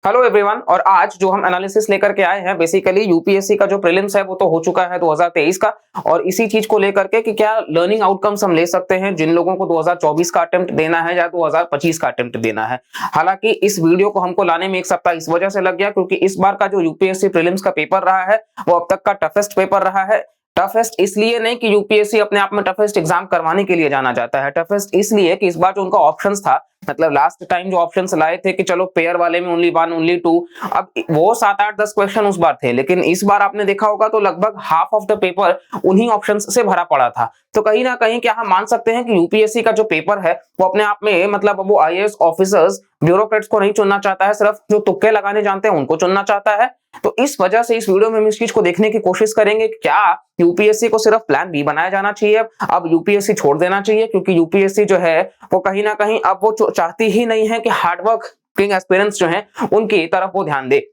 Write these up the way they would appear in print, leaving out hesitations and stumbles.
Hello everyone. और आज जो हम एनालिसिस लेकर के आए हैं बेसिकली यूपीएससी का जो प्रीलिम्स है वो तो हो चुका है 2023 का, और इसी चीज को लेकर के कि क्या लर्निंग आउटकम्स हम ले सकते हैं जिन लोगों को 2024 का अटेम्प्ट देना है या 2025 का अटेम्प्ट देना है। हालांकि इस वीडियो को हमको लाने में एक सप्ताह इस वजह से लग गया क्योंकि इस बार का जो यूपीएससी प्रीलिम्स का पेपर रहा है वो अब तक का टफेस्ट पेपर रहा है। टफेस्ट इसलिए नहीं कि यूपीएससी अपने आप में टफेस्ट एग्जाम करवाने के लिए जाना जाता है, टफेस्ट इसलिए कि इस बार जो उनका ऑप्शंस था, मतलब लास्ट टाइम जो ऑप्शंस लाए थे कि चलो पेयर वाले में ओनली वन ओनली टू, अब वो 7 8 10 क्वेश्चन उस बार थे, लेकिन इस बार आपने देखा होगा तो लगभग हाफ ऑफ द पेपर उन्हीं ऑप्शंस से भरा पड़ा था। तो कहीं ना कहीं क्या हम मान सकते हैं कि यूपीएससी का जो पेपर है वो अपने आप में मतलब वो आईएएस ऑफिसर्स ब्यूरोक्रेट्स को नहीं चुनना चाहता है, सिर्फ जो तुक्के लगाने जानते हैं उनको चुनना चाहता है। तो इस वजह से इस वीडियो में हम इस चीज को देखने की कोशिश करेंगे कि क्या यूपीएससी को सिर्फ प्लान बी बनाया जाना चाहिए, अब यूपीएससी छोड़ देना चाहिए, क्योंकि यूपीएससी जो है वो कहीं ना कहीं अब वो चाहती ही नहीं है कि हार्डवर्किंग एस्पिरेंट्स जो हैं उनकी तरफ वो ध्यान दे।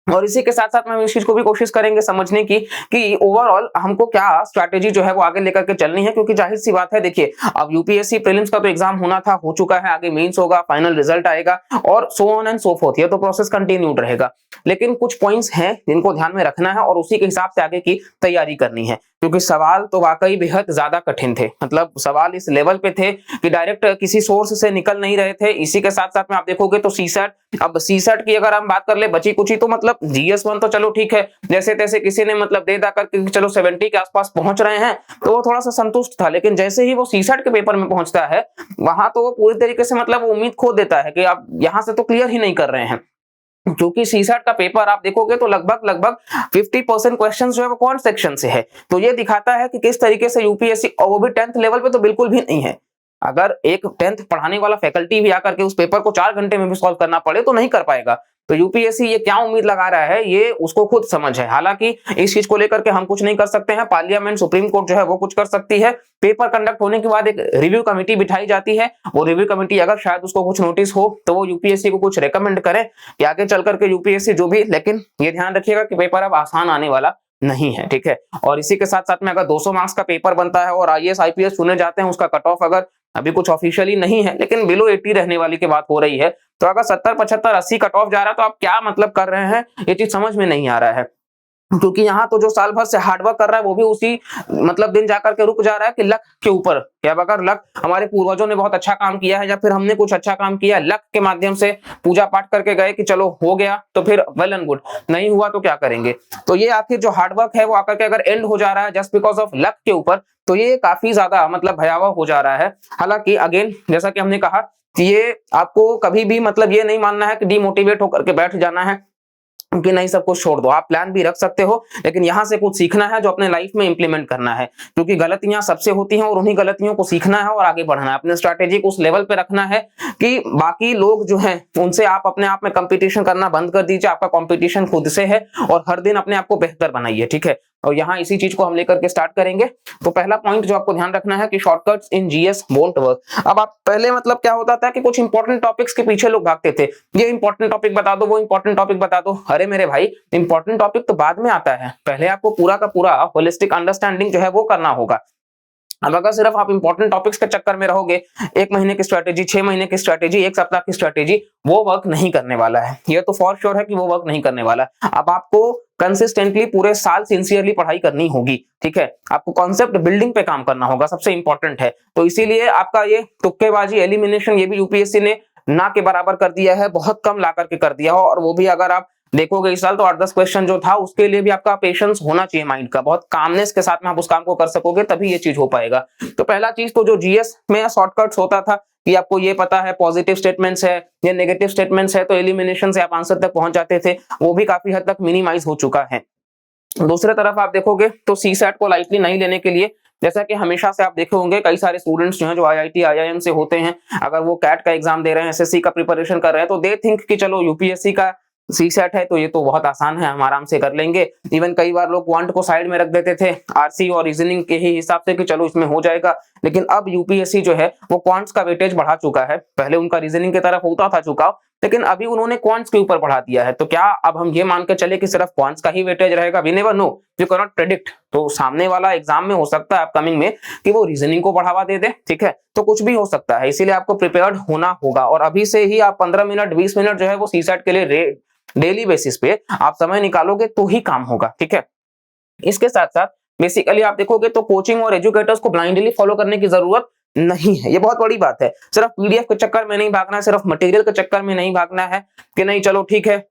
और इसी के साथ साथ में हम इस चीज को भी कोशिश करेंगे समझने की कि ओवरऑल हमको क्या स्ट्रैटेजी जो है वो आगे लेकर के चलनी है, क्योंकि जाहिर सी बात है, देखिए अब यूपीएससी प्रीलिम्स का तो एग्जाम होना था, हो चुका है, आगे मेंस होगा, फाइनल रिजल्ट आएगा और so on and so fourth, ये तो प्रोसेस कंटिन्यूड रहेगा। लेकिन कुछ पॉइंट्स हैं जिनको ध्यान में रखना है और उसी के हिसाब से आगे की तैयारी करनी है, क्योंकि सवाल तो वाकई बेहद ज्यादा कठिन थे। मतलब सवाल इस लेवल पे थे कि डायरेक्ट किसी सोर्स से निकल नहीं रहे थे। इसी के साथ साथ में आप देखोगे तो सीसैट, अब सीसैट की अगर हम बात कर ले बची कुची, तो मतलब जीएस1 तो चलो ठीक है, जैसे तैसे किसी ने मतलब दे दा करके चलो 70 के आसपास पहुंच रहे हैं तो वो थोड़ा सा संतुष्ट था। लेकिन जैसे ही वो सीसैट के पेपर में पहुंचता है वहां तो वो पूरी तरीके से मतलब उम्मीद खो देता है कि आप यहां से तो क्लियर ही नहीं कर रहे हैं, क्योंकि सीसैट का पेपर आप देखोगे तो लगभग लगभग 50% क्वेश्चन जो है वो कौन सेक्शन से है। तो ये दिखाता है कि किस तरीके से यूपीएससी, और वो भी 10th लेवल पे तो बिल्कुल भी नहीं है। अगर एक 10th पढ़ाने वाला फैकल्टी भी आकर के उस पेपर को 4 घंटे में भी सॉल्व करना पड़े तो नहीं कर पाएगा। तो यूपीएससी ये क्या उम्मीद लगा रहा है ये उसको खुद समझ है। हालांकि इस चीज को लेकर के हम कुछ नहीं कर सकते हैं, पार्लियामेंट सुप्रीम कोर्ट जो है वो कुछ कर सकती है। पेपर कंडक्ट होने के बाद एक रिव्यू कमेटी बिठाई जाती है, वो रिव्यू कमेटी अगर शायद उसको कुछ नोटिस हो तो वो यूपीएससी को कुछ रेकमेंड करे कि आगे चल करके यूपीएससी जो भी, लेकिन ये ध्यान रखिएगा कि पेपर अब आसान आने वाला नहीं है, ठीक है। और इसी के साथ साथ में अगर 200 मार्क्स का पेपर बनता है और आईएएस आईपीएस चुने जाते हैं, उसका कट ऑफ अगर अभी कुछ ऑफिशियली नहीं है लेकिन बिलो 80 रहने वाली की बात हो रही है, तो अगर 70 75 80 कट ऑफ जा रहा है तो आप क्या मतलब कर रहे हैं, ये चीज समझ में नहीं आ रहा है। क्योंकि यहाँ तो जो साल भर से हार्डवर्क कर रहा है वो भी उसी मतलब दिन जाकर के रुक जा रहा है कि लक के ऊपर, क्या अगर लक हमारे पूर्वजों ने बहुत अच्छा काम किया है या फिर हमने कुछ अच्छा काम किया, लक के माध्यम से पूजा पाठ करके गए कि चलो हो गया तो फिर वेल एंड गुड, नहीं हुआ तो क्या करेंगे। तो ये आखिर जो हार्डवर्क है वो आकर के अगर एंड हो जा रहा है जस्ट बिकॉज ऑफ लक के ऊपर, तो ये काफी ज्यादा मतलब भयावह हो जा रहा है। हालांकि अगेन जैसा कि हमने कहा कि ये आपको कभी भी मतलब ये नहीं मानना है कि डिमोटिवेट होकर के बैठ जाना है कि नहीं सब कुछ छोड़ दो। आप प्लान भी रख सकते हो लेकिन यहां से कुछ सीखना है जो अपने लाइफ में इंप्लीमेंट करना है, क्योंकि गलतियां सबसे होती हैं और उन्हीं गलतियों को सीखना है और आगे बढ़ना है। अपने स्ट्रैटेजी को उस लेवल पे रखना है कि बाकी लोग जो हैं उनसे आप अपने आप में कंपटीशन करना बंद कर दीजिए। आपका कंपटीशन खुद से है और हर दिन अपने आप को बेहतर बनाइए, ठीक है। और यहाँ इसी चीज को हम लेकर के स्टार्ट करेंगे। तो पहला पॉइंट जो आपको ध्यान रखना है कि shortcuts in GS won't work. अब आप पहले मतलब क्या होता था कि कुछ इंपॉर्टेंट टॉपिक्स के पीछे लोग भागते थे, ये इंपॉर्टेंट टॉपिक बता दो, वो इंपॉर्टेंट टॉपिक बता दो। अरे मेरे भाई, इंपॉर्टेंट टॉपिक तो बाद में आता है, पहले आपको पूरा का पूरा होलिस्टिक अंडरस्टैंडिंग जो है वो करना होगा। अब अगर सिर्फ आप इंपॉर्टेंट टॉपिक्स के चक्कर में रहोगे, 1 महीने की स्ट्रैटेजी, 6 महीने की स्ट्रैटेजी, 1 सप्ताह की स्ट्रैटेजी, वो वर्क नहीं करने वाला है। ये तो फॉर श्योर है कि वो वर्क नहीं करने वाला। अब आपको कंसिस्टेंटली पूरे साल सिंसियरली पढ़ाई करनी होगी, ठीक है। आपको कॉन्सेप्ट बिल्डिंग पे काम करना होगा, सबसे इंपॉर्टेंट है। तो इसीलिए आपका ये तुक्केबाजी, एलिमिनेशन, ये भी यूपीएससी ने ना के बराबर कर दिया है, बहुत कम ला करके कर दिया हो। और वो भी अगर आप देखोगे इस साल तो 8-10 क्वेश्चन जो था उसके लिए भी आपका पेशेंस होना चाहिए, माइंड का बहुत कामनेस के साथ में आप उस काम को कर सकोगे, तभी ये चीज हो पाएगा। तो पहला चीज तो जो जीएस में शॉर्टकट्स होता था कि आपको ये पता है पॉजिटिव स्टेटमेंट्स है या नेगेटिव स्टेटमेंट्स है तो एलिमिनेशन से आप आंसर तक पहुंच जाते थे, वो भी काफी हद तक मिनिमाइज हो चुका है। दूसरे तरफ आप देखोगे तो सीसैट को लाइटली नहीं लेने के लिए, जैसा कि हमेशा से आप देखे होंगे कई सारे स्टूडेंट्स जो हैं जो आईआईटी आईआईएम से होते हैं, अगर वो कैट का एग्जाम दे रहे हैं, एसएससी का प्रिपरेशन कर रहे हैं, तो दे थिंक कि चलो यूपीएससी का सीसैट है तो ये तो बहुत आसान है, हम आराम से कर लेंगे। इवन कई बार लोग क्वांट को साइड में रख देते थे आरसी और रीजनिंग के ही हिसाब से कि चलो इसमें हो जाएगा। लेकिन अब यूपीएससी जो है वो क्वांट्स का वेटेज बढ़ा चुका है, पहले उनका रीजनिंग की तरफ होता था झुकाव, लेकिन अभी उन्होंने क्वांट्स के ऊपर बढ़ा दिया है। तो क्या अब हम ये मान के चले कि सिर्फ क्वांट्स का ही वेटेज रहेगा? We never know, you can not predict. तो सामने वाला एग्जाम में हो सकता है अपकमिंग में कि वो रीजनिंग को बढ़ावा दे दे, ठीक है, तो कुछ भी हो सकता है, इसीलिए आपको प्रिपेयर्ड होना होगा। और अभी से ही आप 15 मिनट 20 मिनट जो है वो सीसैट के लिए डेली बेसिस पे आप समय निकालोगे तो ही काम होगा, ठीक है। इसके साथ साथ बेसिकली आप देखोगे तो कोचिंग और एजुकेटर्स को ब्लाइंडली फॉलो करने की जरूरत नहीं है, ये बहुत बड़ी बात है। सिर्फ पीडीएफ के चक्कर में नहीं भागना है, सिर्फ मटेरियल के चक्कर में नहीं भागना है कि नहीं चलो ठीक है,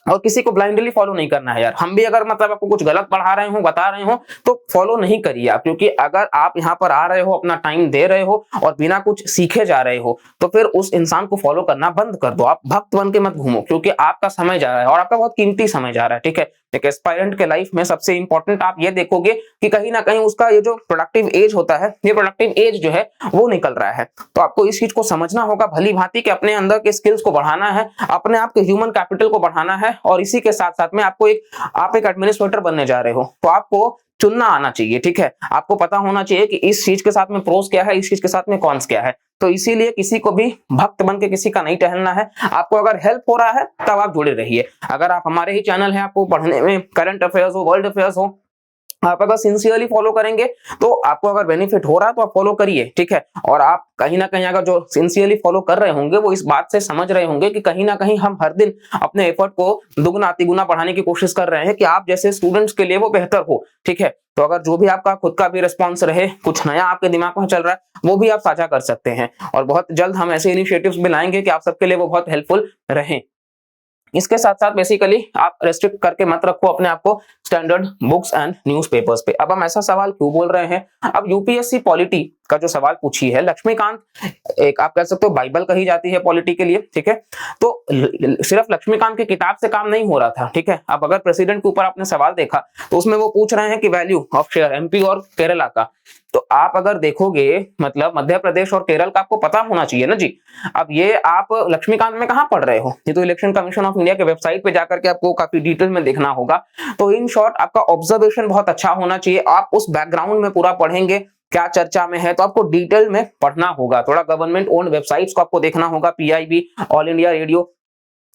और किसी को ब्लाइंडली फॉलो नहीं करना है यार। हम भी अगर मतलब आपको कुछ गलत पढ़ा रहे हो, बता रहे हो, तो फॉलो नहीं करिए आप, क्योंकि अगर आप यहाँ पर आ रहे हो, अपना टाइम दे रहे हो और बिना कुछ सीखे जा रहे हो, तो फिर उस इंसान को फॉलो करना बंद कर दो। आप भक्त बन के मत घूमो, क्योंकि आपका समय जा रहा है और आपका बहुत कीमती समय जा रहा है, ठीक है। एक एस्पायरेंट के लाइफ में सबसे इंपॉर्टेंट आप ये देखोगे कि कहीं ना कहीं उसका ये जो प्रोडक्टिव एज होता है, ये प्रोडक्टिव एज जो है वो निकल रहा है। तो आपको इस चीज को समझना होगा भली भांति कि अपने अंदर के स्किल्स को बढ़ाना है, अपने आप के ह्यूमन कैपिटल को बढ़ाना है, और इसी के साथ साथ में आपको आप एक एडमिनिस्ट्रेटर बनने जा रहे हो, तो आपको चुनना आना चाहिए, ठीक है। आपको पता होना चाहिए कि इस चीज के साथ में प्रोस क्या है, इस चीज के साथ में कॉन्स क्या है। तो इसीलिए किसी को भी भक्त बन के किसी का नहीं टहलना है। आपको अगर हेल्प हो रहा है तब आप जुड़े रहिए। अगर आप हमारे ही चैनल है, आपको पढ़ने में करंट अफेयर्स हो, वर्ल्ड अफेयर्स हो, आप अगर सिंसियरली फॉलो करेंगे तो आपको अगर बेनिफिट हो रहा है तो आप फॉलो करिए, ठीक है। और आप कहीं ना कहीं अगर जो सिंसियरली फॉलो कर रहे होंगे वो इस बात से समझ रहे होंगे कि कहीं ना कहीं हम हर दिन अपने एफर्ट को दुगना तिगुना बढ़ाने की कोशिश कर रहे हैं कि आप जैसे स्टूडेंट्स के लिए वो बेहतर हो, ठीक है। तो अगर जो भी आपका खुद का भी रिस्पॉन्स रहे, कुछ नया आपके दिमाग में चल रहा है, वो भी आप साझा कर सकते हैं। और बहुत जल्द हम ऐसे इनिशिएटिव्स भी लाएंगे कि आप सबके लिए वो बहुत हेल्पफुल रहे। इसके साथ साथ बेसिकली आप रेस्ट्रिक्ट करके मत रखो अपने आप को स्टैंडर्ड बुक्स एंड न्यूज़पेपर्स पे। अब हम ऐसा सवाल क्यों बोल रहे हैं? अब यूपीएससी पॉलिटी का जो सवाल पूछी है लक्ष्मीकांत, एक आप कह सकते हो बाइबल कही जाती है पॉलिटी के लिए, ठीक है। तो सिर्फ लक्ष्मीकांत की किताब से काम नहीं हो रहा था, ठीक है। अब अगर प्रेसिडेंट के ऊपर आपने सवाल देखा तो उसमें वो पूछ रहे हैं कि वैल्यू ऑफ शेयर एमपी और केरला का। तो आप अगर देखोगे मतलब मध्य प्रदेश और केरल का आपको पता होना चाहिए ना जी। अब ये आप लक्ष्मीकांत में कहां पढ़ रहे हो? ये तो इलेक्शन कमीशन ऑफ इंडिया के वेबसाइट पे जाकर के आपको काफी डिटेल में देखना होगा। तो इन शॉर्ट आपका ऑब्जर्वेशन बहुत अच्छा होना चाहिए। आप उस बैकग्राउंड में पूरा पढ़ेंगे क्या चर्चा में है, तो आपको डिटेल में पढ़ना होगा। थोड़ा गवर्नमेंट ओन्ड वेबसाइट्स को आपको देखना होगा, पीआईबी, ऑल इंडिया रेडियो,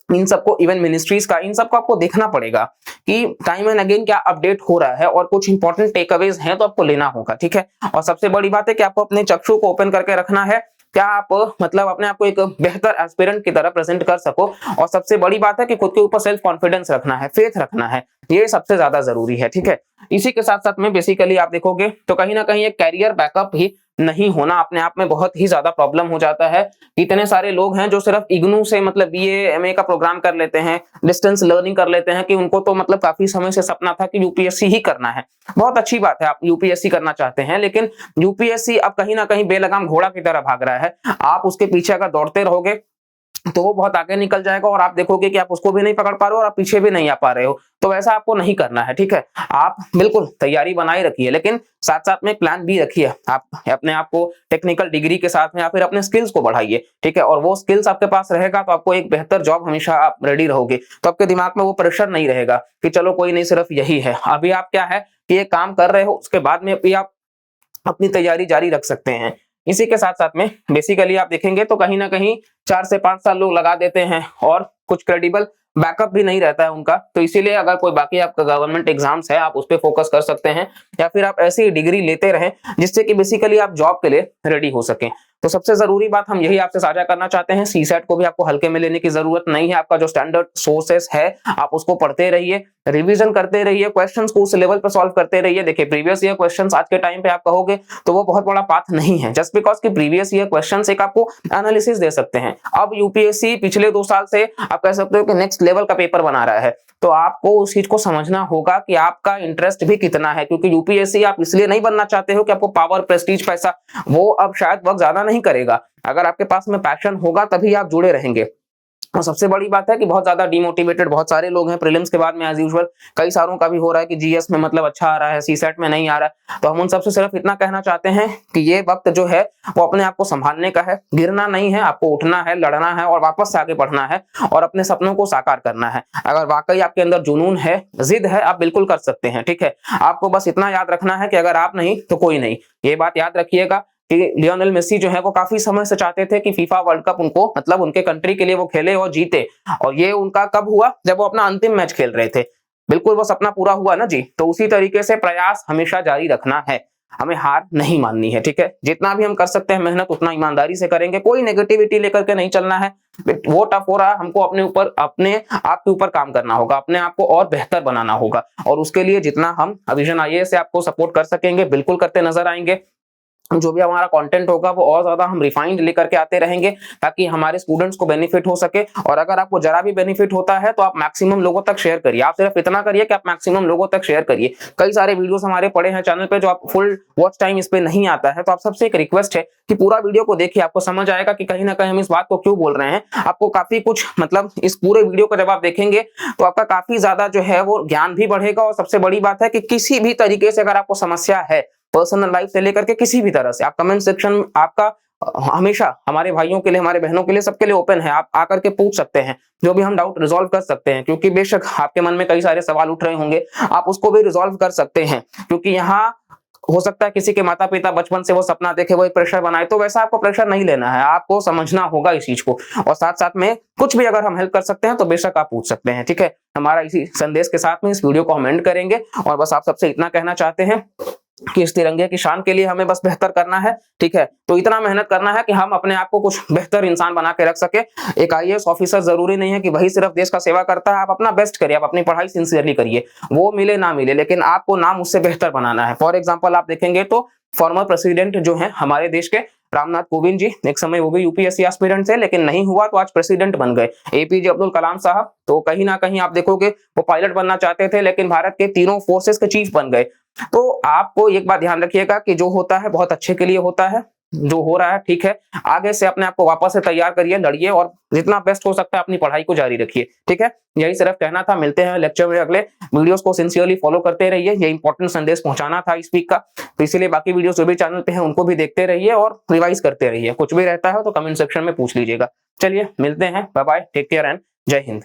इन सबको, इवन मिनिस्ट्रीज का, इन सबको आपको देखना पड़ेगा कि टाइम एंड अगेन क्या अपडेट हो रहा है और कुछ इंपॉर्टेंट टेक अवेज हैं तो आपको लेना होगा, ठीक है। और सबसे बड़ी बात है कि आपको अपने चक्षु को ओपन करके रखना है, क्या आप मतलब अपने आप को एक बेहतर एस्पिरेंट की तरह प्रेजेंट कर सको। और सबसे बड़ी बात है कि खुद के ऊपर सेल्फ कॉन्फिडेंस रखना है, फेथ रखना है, ये सबसे ज्यादा जरूरी है, ठीक है। इसी के साथ साथ में बेसिकली आप देखोगे तो कहीं ना कहीं एक कैरियर बैकअप ही नहीं होना अपने आप में बहुत ही ज्यादा प्रॉब्लम हो जाता है। इतने सारे लोग हैं जो सिर्फ इग्नू से मतलब बीए एमए का प्रोग्राम कर लेते हैं, डिस्टेंस लर्निंग कर लेते हैं, कि उनको तो मतलब काफी समय से सपना था कि यूपीएससी ही करना है। बहुत अच्छी बात है आप यूपीएससी करना चाहते हैं, लेकिन यूपीएससी अब कहीं ना कहीं बेलगाम घोड़ा की तरह भाग रहा है। आप उसके पीछे अगर दौड़ते रहोगे तो वो बहुत आगे निकल जाएगा और आप देखोगे कि आप उसको भी नहीं पकड़ पा रहे हो और आप पीछे भी नहीं आ पा रहे हो। तो वैसा आपको नहीं करना है, ठीक है। आप बिल्कुल तैयारी बनाए रखिए, लेकिन साथ साथ में प्लान भी रखिए। आप अपने आप को टेक्निकल डिग्री के साथ में या फिर अपने स्किल्स को बढ़ाइए, ठीक है। और वो स्किल्स आपके पास रहेगा तो आपको एक बेहतर जॉब हमेशा आप रेडी रहोगे। तो आपके दिमाग में वो प्रेशर नहीं रहेगा कि चलो कोई नहीं, सिर्फ यही है। अभी आप क्या है कि ये काम कर रहे हो, उसके बाद में भी आप अपनी तैयारी जारी रख सकते हैं। इसी के साथ साथ में बेसिकली आप देखेंगे तो कहीं ना कहीं 4 से 5 साल लोग लगा देते हैं और कुछ क्रेडिबल बैकअप भी नहीं रहता है उनका। तो इसीलिए अगर कोई बाकी आपका गवर्नमेंट एग्जाम्स है आप उस पर फोकस कर सकते हैं, या फिर आप ऐसी डिग्री लेते रहें जिससे कि बेसिकली आप जॉब के लिए रेडी हो सकें। तो सबसे जरूरी बात हम यही आपसे साझा करना चाहते हैं, सीसैट को भी आपको हल्के में लेने की जरूरत नहीं है। आपका जो स्टैंडर्ड सोर्सेस है आप उसको पढ़ते रहिए, रिवीजन करते रहिए, क्वेश्चंस को उस लेवल पर सॉल्व करते रहिए। देखिए प्रीवियस ईयर क्वेश्चंस आज के टाइम पे आप कहोगे तो वो बहुत बड़ा पाथ नहीं है, जस्ट बिकॉज कि प्रीवियस ईयर क्वेश्चंस एक आपको एनालिसिस दे सकते हैं। अब यूपीएससी पिछले 2 साल से आप कह सकते हो कि नेक्स्ट लेवल का पेपर बना रहा है, तो आपको उस चीज को समझना होगा कि आपका इंटरेस्ट भी कितना है। क्योंकि यूपीएससी आप इसलिए नहीं बनना चाहते हो कि आपको पावर, प्रेस्टीज, पैसा, वो अब शायद वर्क ज्यादा नहीं करेगा। अगर आपके पास में पैशन होगा तभी आप जुड़े रहेंगे। और सबसे बड़ी बात है कि बहुत ज्यादा डिमोटिवेटेड बहुत सारे लोग हैं प्रीलिम्स के बाद में, एज यूजुअल कई सारों का भी हो रहा है कि जीएस में मतलब अच्छा आ रहा है, सीसेट में नहीं आ रहा है। तो हम उन सबसे सिर्फ इतना कहना चाहते हैं कि ये वक्त जो है वो अपने आप को संभालने का है, गिरना नहीं है, आपको उठना है, लड़ना है और वापस से आगे बढ़ना है और अपने सपनों को साकार करना है। अगर वाकई आपके अंदर जुनून है, जिद है, आप बिल्कुल कर सकते हैं, ठीक है। आपको बस इतना याद रखना है कि अगर आप नहीं तो कोई नहीं। ये बात याद रखिएगा कि लियोनेल मेसी जो है वो काफी समय से चाहते थे कि फीफा वर्ल्ड कप उनको मतलब उनके कंट्री के लिए वो खेले और जीते, और ये उनका कब हुआ, जब वो अपना अंतिम मैच खेल रहे थे। बिल्कुल वो सपना पूरा हुआ ना जी। तो उसी तरीके से प्रयास हमेशा जारी रखना है, हमें हार नहीं माननी है, ठीक है। जितना भी हम कर सकते हैं मेहनत उतना ईमानदारी से करेंगे, कोई नेगेटिविटी लेकर के नहीं चलना है। वो टफ हो रहा है, हमको अपने ऊपर, अपने आप के ऊपर काम करना होगा, अपने आप को और बेहतर बनाना होगा, और उसके लिए जितना हम विजन आईएएस से आपको सपोर्ट कर सकेंगे बिल्कुल करते नजर आएंगे। जो भी हमारा कंटेंट होगा वो और ज्यादा हम रिफाइंड लेकर के आते रहेंगे, ताकि हमारे स्टूडेंट्स को बेनिफिट हो सके। और अगर आपको जरा भी बेनिफिट होता है तो आप मैक्सिमम लोगों तक शेयर करिए। आप सिर्फ इतना करिए कि आप मैक्सिमम लोगों तक शेयर करिए। कई सारे वीडियोस हमारे पड़े हैं चैनल पे जो आप फुल वॉच टाइम इस पे नहीं आता है, तो आप सबसे एक रिक्वेस्ट है कि पूरा वीडियो को देखिए, आपको समझ आएगा कि कहीं ना कहीं हम इस बात को क्यों बोल रहे हैं। आपको काफी कुछ मतलब इस पूरे वीडियो को जब आप देखेंगे तो आपका काफी ज्यादा जो है वो ज्ञान भी बढ़ेगा। और सबसे बड़ी बात है कि किसी भी तरीके से अगर आपको समस्या है पर्सनल लाइफ से लेकर के किसी भी तरह से, आप कमेंट सेक्शन आपका हमेशा हमारे भाइयों के लिए, हमारे बहनों के लिए, सबके लिए ओपन है। आप आकर के पूछ सकते हैं, जो भी हम डाउट रिजॉल्व कर सकते हैं, क्योंकि बेशक आपके मन में कई सारे सवाल उठ रहे होंगे, आप उसको भी रिजॉल्व कर सकते हैं। क्योंकि यहाँ हो सकता है किसी के माता पिता बचपन से वो सपना देखे, वो एक प्रेशर बनाए, तो वैसा आपको प्रेशर नहीं लेना है, आपको समझना होगा इस चीज को। और साथ साथ में कुछ भी अगर हम हेल्प कर सकते हैं तो बेशक आप पूछ सकते हैं, ठीक है। हमारा इसी संदेश के साथ में इस वीडियो को हम एंड करेंगे, और बस आप सबसे इतना कहना चाहते हैं कि इस तिरंगे की शान के लिए हमें बस बेहतर करना है, ठीक है। तो इतना मेहनत करना है कि हम अपने आप को कुछ बेहतर इंसान बना के रख सके। एक आईएएस ऑफिसर जरूरी नहीं है कि वही सिर्फ देश का सेवा करता है, आप अपना बेस्ट करिए, आप अपनी पढ़ाई सिंसियरली करिए, वो मिले ना मिले, लेकिन आपको नाम उससे बेहतर बनाना है। फॉर एग्जाम्पल आप देखेंगे तो फॉर्मर प्रेसिडेंट जो है हमारे देश के रामनाथ कोविंद जी, एक समय वो भी यूपीएससी एस्पिरेंट थे, लेकिन नहीं हुआ तो आज प्रेसिडेंट बन गए। एपीजे अब्दुल कलाम साहब, तो कहीं ना कहीं आप देखोगे वो पायलट बनना चाहते थे, लेकिन भारत के तीनों फोर्सेस के चीफ बन गए। तो आपको एक बात ध्यान रखिएगा कि जो होता है बहुत अच्छे के लिए होता है, जो हो रहा है ठीक है। आगे से अपने आप को वापस से तैयार करिए, लड़िए, और जितना बेस्ट हो सकता है अपनी पढ़ाई को जारी रखिए, ठीक है। यही सिर्फ कहना था। मिलते हैं लेक्चर में, अगले वीडियोस को सिंसियरली फॉलो करते रहिए, ये इंपॉर्टेंट संदेश पहुंचाना था इस वीक का। तो इसीलिए बाकी वीडियोस जो भी चैनल पे हैं उनको भी देखते रहिए और रिवाइज करते रहिए। कुछ भी रहता है तो कमेंट सेक्शन में पूछ लीजिएगा। चलिए मिलते हैं, bye bye, take care and जय हिंद।